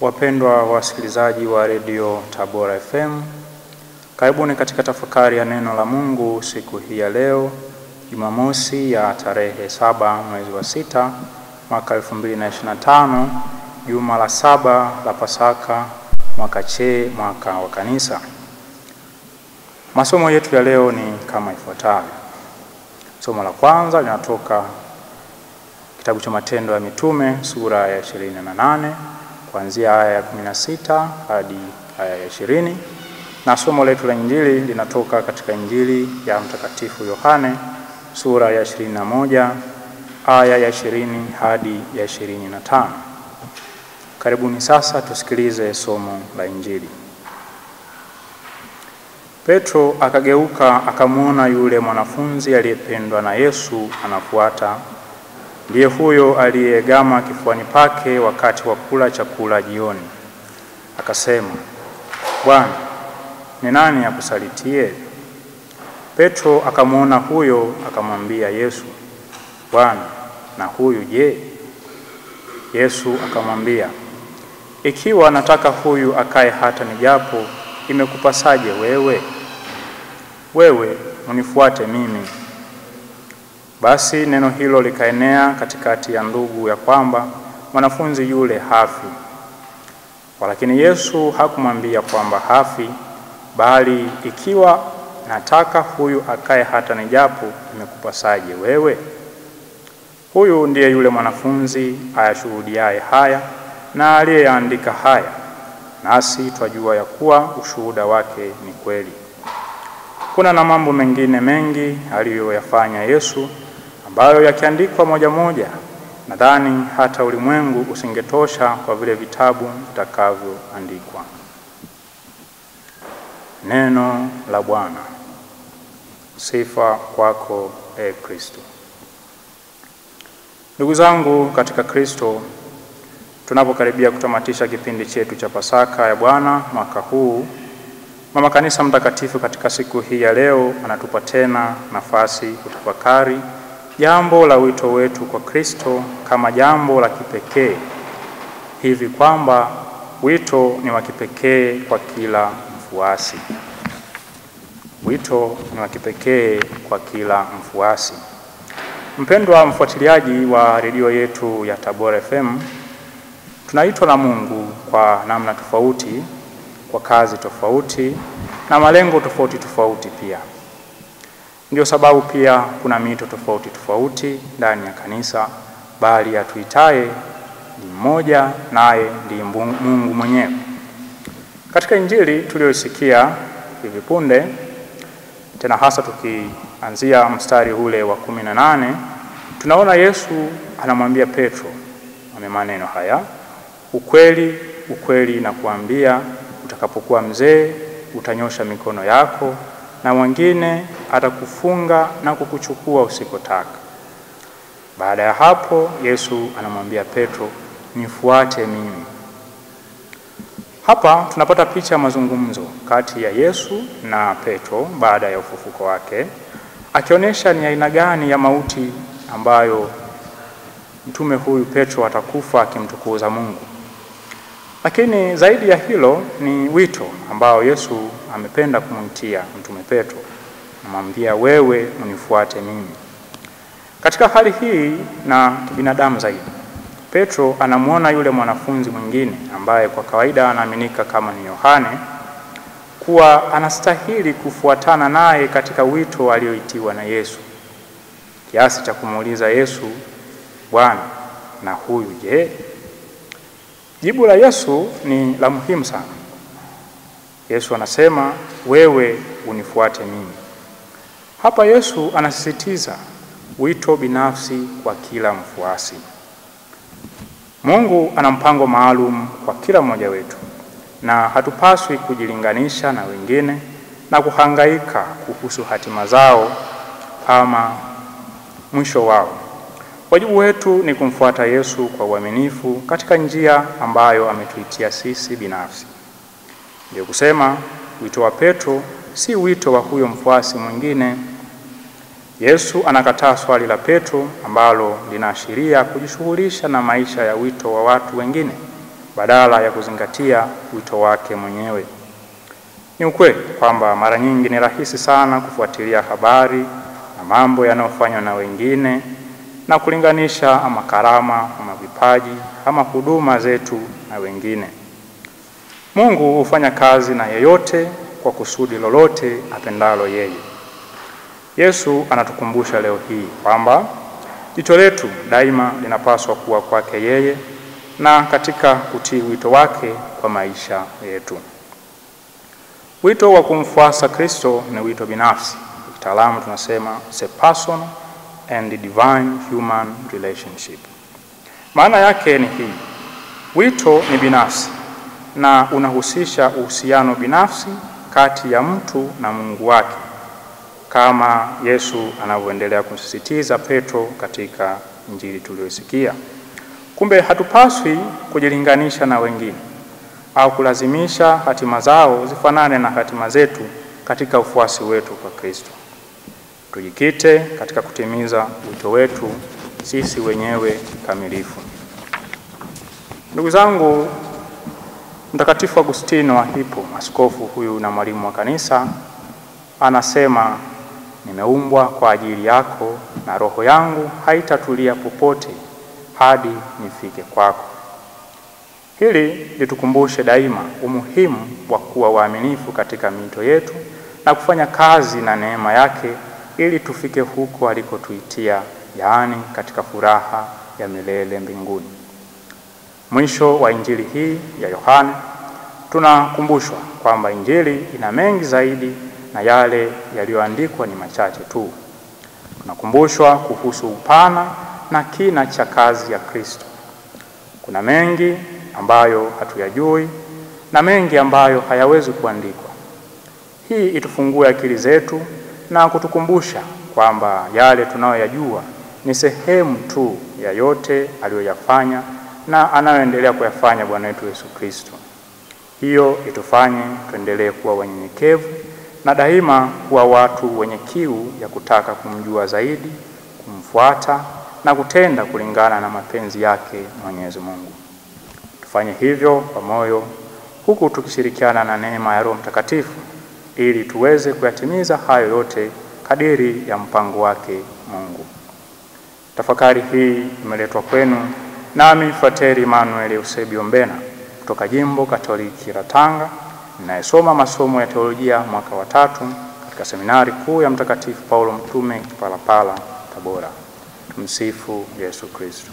Wapendwa wasikilizaji wa Radio Tabora FM, karibuni katika tafakari ya neno la Mungu siku hii ya leo, Jumamosi ya tarehe 7 mwezi wa 6 mwaka 2025, juma la 7 la Pasaka, mwaka C, mwaka wa Kanisa. Masomo yetu ya leo ni kama ifuatavyo. Somo la kwanza linatoka kitabu cha Matendo ya Mitume sura ya 28 kuanzia aya ya 16 hadi aya ya 20, na somo letu la Injili linatoka katika Injili ya Mtakatifu Yohane sura ya 21 aya ya 20 hadi ya 25. Karibuni sasa tusikilize somo la Injili. Petro akageuka akamwona yule mwanafunzi aliyependwa na Yesu anafuata. Ndiye huyo aliyeegama kifuani pake wakati wa kula chakula jioni. Akasema, "Bwana, ni nani akusalitie?" Petro akamwona huyo akamwambia Yesu, "Bwana, na huyu je?" Yesu akamwambia, "Ikiwa nataka huyu akae hata nijapo, imekupasaje wewe? Wewe unifuate mimi." Basi neno hilo likaenea katikati ya ndugu ya kwamba mwanafunzi yule hafi. Walakini Yesu hakumwambia kwamba hafi, bali, "Ikiwa nataka huyu akae hata nijapo, imekupasaje wewe?" Huyu ndiye yule mwanafunzi ayashuhudiaye haya na aliyeandika haya, nasi twajua ya kuwa ushuhuda wake ni kweli. Kuna na mambo mengine mengi aliyoyafanya Yesu, ambayo yakiandikwa moja moja, nadhani hata ulimwengu usingetosha kwa vile vitabu vitakavyoandikwa. Neno la Bwana. Sifa kwako, Kristo. Ndugu zangu katika Kristo, tunapokaribia kutamatisha kipindi chetu cha Pasaka ya Bwana mwaka huu, Mama Kanisa Mtakatifu katika siku hii ya leo anatupa tena nafasi kutafakari jambo la wito wetu kwa Kristo kama jambo la kipekee, hivi kwamba wito ni wa kipekee kwa kila mfuasi. Wito ni wa kipekee kwa kila mfuasi. Mpendwa mfuatiliaji wa redio yetu ya Tabora FM, tunaitwa na Mungu kwa namna tofauti, kwa kazi tofauti na malengo tofauti tofauti pia. Ndio sababu pia kuna mito tofauti tofauti ndani ya kanisa, bali atuitaye ni mmoja, naye ndiye Mungu mwenyewe. Katika Injili tuliyosikia hivi punde, tena hasa tukianzia mstari ule wa 18, tunaona Yesu anamwambia Petro maneno haya, "Ukweli, ukweli nakuambia, utakapokuwa mzee utanyosha mikono yako, na mwingine atakufunga na kukuchukua usikotaka." Baada ya hapo Yesu anamwambia Petro, "Nifuate mimi." Hapa tunapata picha ya mazungumzo kati ya Yesu na Petro baada ya ufufuko wake, akionyesha ni aina gani ya mauti ambayo mtume huyu Petro atakufa akimtukuza Mungu. Lakini zaidi ya hilo ni wito ambao Yesu amependa kumtia mtume Petro, anamwambia, "Wewe unifuate mimi." Katika hali hii na kibinadamu zaidi, Petro anamuona yule mwanafunzi mwingine ambaye kwa kawaida anaaminika kama ni Yohane kuwa anastahili kufuatana naye katika wito alioitiwa na Yesu, kiasi cha kumuuliza Yesu, "Bwana, na huyu je?" Jibu la Yesu ni la muhimu sana. Yesu anasema, "Wewe unifuate mimi." Hapa Yesu anasisitiza wito binafsi kwa kila mfuasi. Mungu ana mpango maalum kwa kila mmoja wetu, na hatupaswi kujilinganisha na wengine na kuhangaika kuhusu hatima zao ama mwisho wao. Wajibu wetu ni kumfuata Yesu kwa uaminifu katika njia ambayo ametuitia sisi binafsi. Ndio kusema wito wa Petro si wito wa huyo mfuasi mwingine. Yesu anakataa swali la Petro ambalo linaashiria kujishughulisha na maisha ya wito wa watu wengine, badala ya kuzingatia wito wake mwenyewe. Ni ukweli kwamba mara nyingi ni rahisi sana kufuatilia habari na mambo yanayofanywa na wengine na kulinganisha ama karama ama vipaji ama huduma zetu na wengine. Mungu hufanya kazi na yeyote kwa kusudi lolote apendalo yeye. Yesu anatukumbusha leo hii kwamba jicho letu daima linapaswa kuwa kwake yeye na katika kutii wito wake kwa maisha yetu. Wito wa kumfuasa Kristo ni wito binafsi. Kitaalamu tunasema it's a personal and divine human relationship. Maana yake ni hii: wito ni binafsi na unahusisha uhusiano binafsi kati ya mtu na Mungu wake, kama Yesu anavyoendelea kumsisitiza Petro katika Injili tuliyosikia. Kumbe hatupaswi kujilinganisha na wengine au kulazimisha hatima zao zifanane na hatima zetu katika ufuasi wetu kwa Kristo. Tujikite katika kutimiza wito wetu sisi wenyewe kamilifu. Ndugu zangu, Mtakatifu Agustino wa Hippo, askofu huyu na mwalimu wa kanisa, anasema, nimeumbwa kwa ajili yako na roho yangu haitatulia popote hadi nifike kwako. Hili litukumbushe daima umuhimu wa kuwa waaminifu katika miito yetu na kufanya kazi na neema yake ili tufike huko alikotuitia, yaani katika furaha ya milele mbinguni. Mwisho wa Injili hii ya Yohane tunakumbushwa kwamba Injili ina mengi zaidi na yale yaliyoandikwa ni machache tu. Tunakumbushwa kuhusu upana na kina cha kazi ya Kristo. Kuna mengi ambayo hatuyajui na mengi ambayo hayawezi kuandikwa. Hii itufungue akili zetu na kutukumbusha kwamba yale tunayoyajua ni sehemu tu ya yote aliyoyafanya na anayoendelea kuyafanya Bwana wetu Yesu Kristo. Hiyo itufanye tuendelee kuwa wanyenyekevu na daima kuwa watu wenye kiu ya kutaka kumjua zaidi, kumfuata na kutenda kulingana na mapenzi yake Mwenyezi Mungu. Tufanye hivyo kwa moyo, huku tukishirikiana na neema ya Roho Mtakatifu ili tuweze kuyatimiza hayo yote kadiri ya mpango wake Mungu. Tafakari hii imeletwa kwenu nami Frateri Emmanuel Eusebio Mbena kutoka Jimbo Katoliki la Tanga, ninayesoma masomo ya teolojia mwaka wa 3 katika Seminari Kuu ya Mtakatifu Paulo Mtume Kipalapala, Tabora. Tumsifu Yesu Kristo.